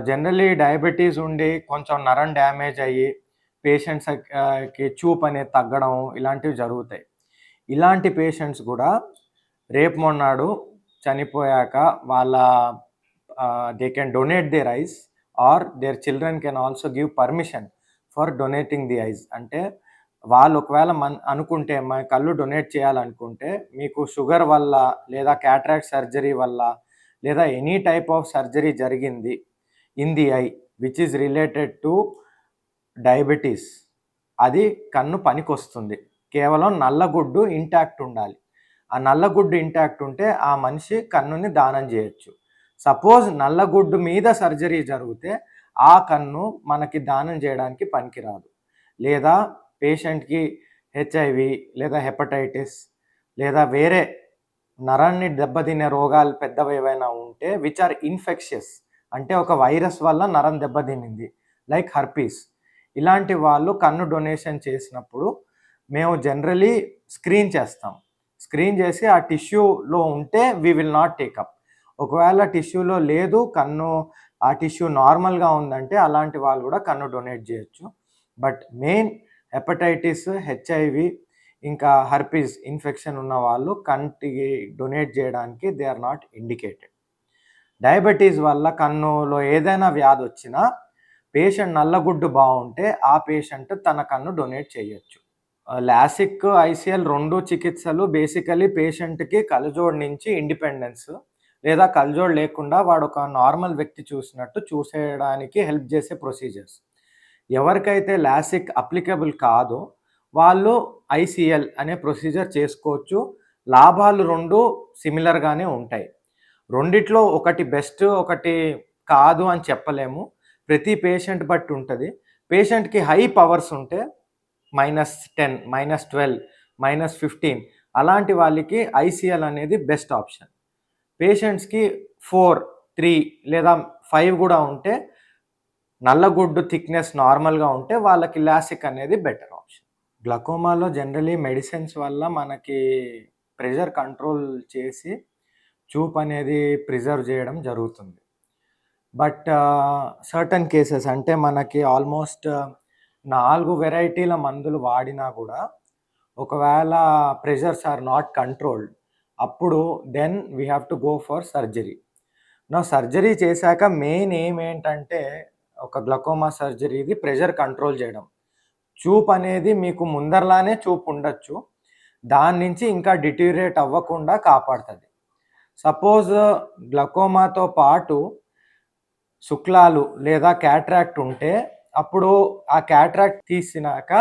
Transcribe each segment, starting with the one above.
Generally diabetes ఉండి కొంచెం నరం డ్యామేజ్ అయ్యి పేషెంట్స్ కి చూపు అనేది తగ్గడం ఇలాంటివి జరుగుతాయి. ఇలాంటి పేషెంట్స్ గూడా రేపు మొన్నాడు చనిపోయాక వాళ్ళ they can donate their eyes or their children can also give permission for donating the eyes. అంటే వాళ్ళు ఒకవేళ అనుకుంటే మా కళ్ళు డొనేట్ చేయాలనుకుంటే మీకు షుగర్ వల్ల లేదా క్యాట్రాక్ట్ సర్జరీ వల్ల లేదా ఎనీ టైప్ ఆఫ్ సర్జరీ జరిగింది in the I which is related to diabetes, అది కన్ను పనికొస్తుంది. కేవలం నల్లగుడ్డు ఇంటాక్ట్ ఉండాలి. ఆ నల్లగుడ్డు ఇంటాక్ట్ ఉంటే ఆ మనిషి కన్నుని దానం చేయొచ్చు. సపోజ్ నల్లగుడ్డు మీద సర్జరీ జరిగితే ఆ కన్ను మనకి దానం చేయడానికి పనికిరాదు. లేదా పేషెంట్‌కి హెచ్ఐవి లేదా హెపటైటిస్ లేదా వేరే నరాన్ని దెబ్బతినే రోగాలు పెద్దవేవైనా ఉంటే విచ్ ఆర్ ఇన్ఫెక్షియస్, అంటే ఒక వైరస్ వల్ల నరం దెబ్బతినింది లైక్ హర్పీస్, ఇలాంటి వాళ్ళు కన్ను డొనేషన్ చేసినప్పుడు మేము జనరలీ స్క్రీన్ చేస్తాం. స్క్రీన్ చేసి ఆ టిష్యూలో ఉంటే వి విల్ నాట్ టేకప్. ఒకవేళ టిష్యూలో లేదు, కన్ను ఆ టిష్యూ నార్మల్గా ఉందంటే అలాంటి వాళ్ళు కూడా కన్ను డొనేట్ చేయొచ్చు. బట్ మెయిన్ హెపటైటిస్, హెచ్ఐవి ఇంకా హర్పీస్ ఇన్ఫెక్షన్ ఉన్న వాళ్ళు కంటికి డొనేట్ చేయడానికి they are not indicated. Diabetes వల్ల కన్నులో ఏదైనా వ్యాధి వచ్చినా పేషెంట్ నల్లగుడ్డు బాగుంటే ఆ పేషెంట్ తన కన్ను డొనేట్ చేయొచ్చు. లాసిక్, ఐసిఎల్ రెండు చికిత్సలు బేసికలీ పేషెంట్కి కళ్ళజోడు నుంచి ఇండిపెండెన్స్ లేదా కళ్ళజోడు లేకుండా వాడు ఒక నార్మల్ వ్యక్తి చూసినట్టు చూసేయడానికి హెల్ప్ చేసే ప్రొసీజర్స్. ఎవరికైతే లాసిక్ అప్లికబుల్ కాదో వాళ్ళు ఐసిఎల్ అనే ప్రొసీజర్ చేసుకోవచ్చు. లాభాలు రెండు సిమిలర్గానే ఉంటాయి. రెండిట్లో ఒకటి బెస్ట్ ఒకటి కాదు అని చెప్పలేము. ప్రతి పేషెంట్ బట్టి ఉంటుంది. పేషెంట్కి హై పవర్స్ ఉంటే -10, -12, -15 అలాంటి వాళ్ళకి ఐసిఎల్ అనేది బెస్ట్ ఆప్షన్. పేషెంట్స్కి 4, 3 లేదా 5 కూడా ఉంటే నల్లగుడ్డు థిక్నెస్ నార్మల్గా ఉంటే వాళ్ళకి లాసిక్ అనేది బెటర్ ఆప్షన్. గ్లకోమాలో జనరలీ మెడిసిన్స్ వల్ల మనకి ప్రెషర్ కంట్రోల్ చేసి చూపు అనేది ప్రిజర్వ్ చేయడం జరుగుతుంది. బట్ సర్టన్ కేసెస్ అంటే మనకి ఆల్మోస్ట్ 4 వెరైటీల మందులు వాడినా కూడా ఒకవేళ ప్రెషర్స్ ఆర్ నాట్ కంట్రోల్డ్, అప్పుడు then we have to go for surgery. నా సర్జరీ చేశాక మెయిన్ ఎయిమ్ ఏంటంటే ఒక గ్లకోమా సర్జరీది ప్రెషర్ కంట్రోల్ చేయడం. చూపు అనేది మీకు ముందరలానే చూపు ఉండొచ్చు, దాని నుంచి ఇంకా డిటీరియేట్ అవ్వకుండా కాపాడుతుంది. సపోజ్ గ్లకోమాతో పాటు శుక్లాలు లేదా క్యాట్రాక్ట్ ఉంటే అప్పుడు ఆ క్యాట్రాక్ట్ తీసినాక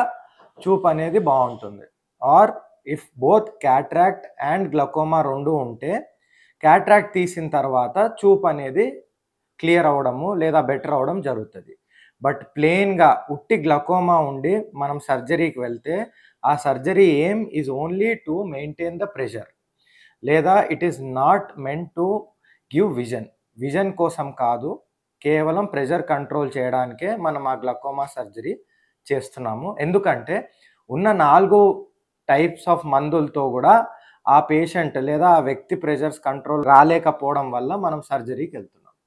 చూపు అనేది బాగుంటుంది. Or if both cataract and glaucoma రెండు ఉంటే క్యాట్రాక్ట్ తీసిన తర్వాత చూపు అనేది క్లియర్ అవ్వడము లేదా బెటర్ అవ్వడం జరుగుతుంది. బట్ ప్లెయిన్గా ఉట్టి గ్లకోమా ఉండి మనం సర్జరీకి వెళ్తే ఆ surgery aim is only to maintain the pressure, లేదా it is not meant to give vision కోసం కాదు, కేవలం ప్రెషర్ కంట్రోల్ చేయడానికే మనం ఆ గ్లకోమా సర్జరీ చేస్తున్నాము. ఎందుకంటే ఉన్న 4 టైప్స్ ఆఫ్ మందులతో కూడా ఆ పేషెంట్ లేదా ఆ వ్యక్తి ప్రెషర్స్ కంట్రోల్ రాలేకపోవడం వల్ల మనం సర్జరీకి వెళ్తున్నాం.